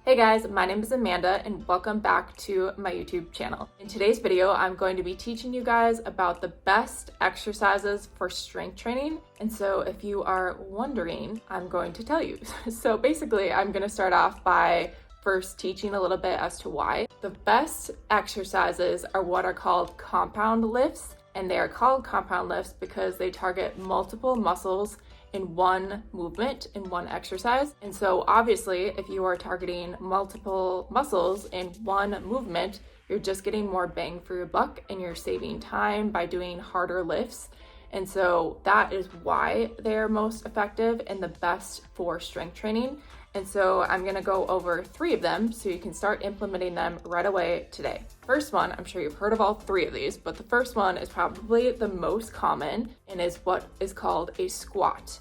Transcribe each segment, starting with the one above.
Hey guys, my name is Amanda and welcome back to my YouTube channel. In today's video, I'm going to be teaching you guys about the best exercises for strength training. And so if you are wondering, I'm going to tell you. So basically, I'm going to start off by first teaching a little bit as to why. The best exercises are what are called compound lifts, and they are called compound lifts because they target multiple muscles in one movement, in one exercise. And so obviously, if you are targeting multiple muscles in one movement, you're just getting more bang for your buck and you're saving time by doing harder lifts. And so that is why they're most effective and the best for strength training. And so I'm gonna go over 3 of them so you can start implementing them right away today. First one, I'm sure you've heard of all 3 of these, but the first one is probably the most common and is what is called a squat.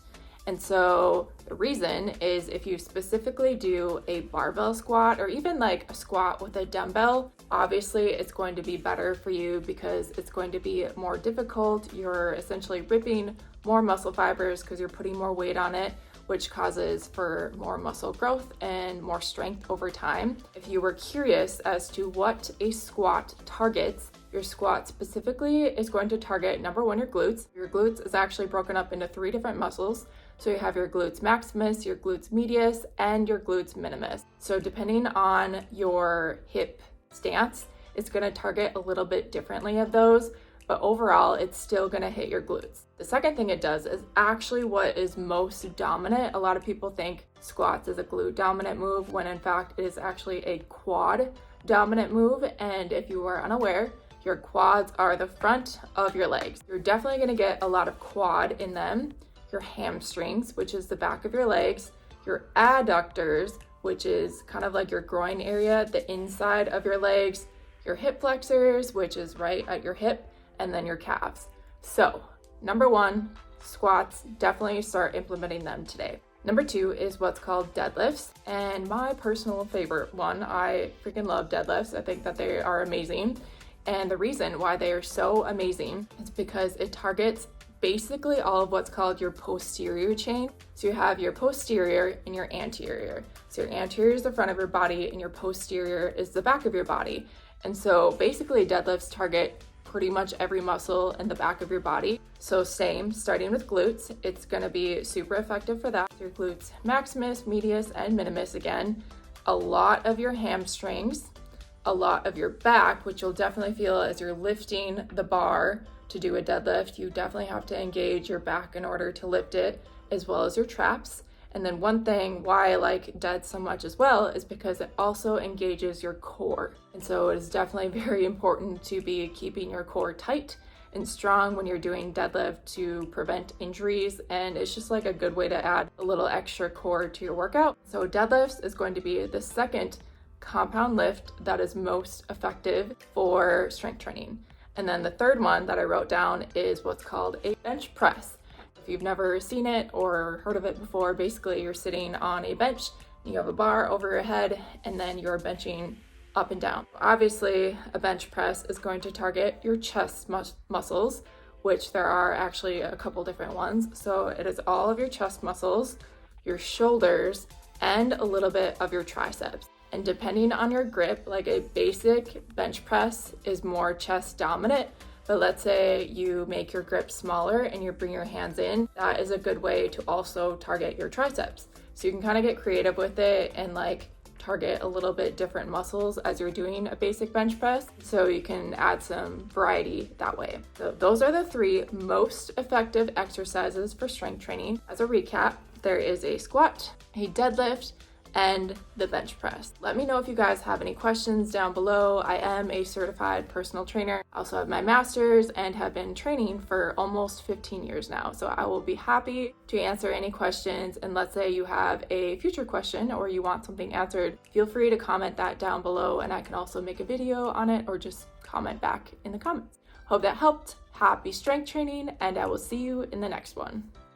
And so the reason is if you specifically do a barbell squat or even like a squat with a dumbbell, obviously it's going to be better for you because it's going to be more difficult. You're essentially ripping more muscle fibers because you're putting more weight on it, which causes for more muscle growth and more strength over time. If you were curious as to what a squat targets, your squat specifically is going to target, number 1, your glutes. Your glutes is actually broken up into 3 different muscles. So you have your glutes maximus, your glutes medius, and your glutes minimus. So depending on your hip stance, it's gonna target a little bit differently of those, but overall, it's still gonna hit your glutes. The second thing it does is actually what is most dominant. A lot of people think squats is a glute dominant move, when in fact it is actually a quad dominant move. And if you are unaware, your quads are the front of your legs. You're definitely gonna get a lot of quad in them. Your hamstrings, which is the back of your legs, your adductors, which is kind of like your groin area, the inside of your legs, your hip flexors, which is right at your hip, and then your calves. So, number 1, squats, definitely start implementing them today. Number 2 is what's called deadlifts, and my personal favorite one. I freaking love deadlifts. I think that they are amazing. And the reason why they are so amazing is because it targets basically all of what's called your posterior chain. So you have your posterior and your anterior. So your anterior is the front of your body and your posterior is the back of your body. And so basically deadlifts target pretty much every muscle in the back of your body. So same, starting with glutes, it's gonna be super effective for that. Your glutes maximus, medius, and minimus again. A lot of your hamstrings, a lot of your back, which you'll definitely feel as you're lifting the bar. To do a deadlift, you definitely have to engage your back in order to lift it, as well as your traps. And then one thing why I like dead so much as well is because it also engages your core. And so it is definitely very important to be keeping your core tight and strong when you're doing deadlift to prevent injuries. And it's just like a good way to add a little extra core to your workout. So deadlifts is going to be the second compound lift that is most effective for strength training. And then the third one that I wrote down is what's called a bench press. If you've never seen it or heard of it before, basically you're sitting on a bench, you have a bar over your head, and then you're benching up and down. Obviously, a bench press is going to target your chest muscles, which there are actually a couple different ones. So it is all of your chest muscles, your shoulders, and a little bit of your triceps. And depending on your grip, like a basic bench press is more chest dominant, but let's say you make your grip smaller and you bring your hands in, that is a good way to also target your triceps. So you can kind of get creative with it and like target a little bit different muscles as you're doing a basic bench press, so you can add some variety that way. So those are the 3 most effective exercises for strength training. As a recap, there is a squat, a deadlift, and the bench press. Let me know if you guys have any questions down below. I am a certified personal trainer. I also have my master's and have been training for almost 15 years now. So I will be happy to answer any questions. And let's say you have a future question or you want something answered, feel free to comment that down below and I can also make a video on it or just comment back in the comments. Hope that helped. Happy strength training and I will see you in the next one.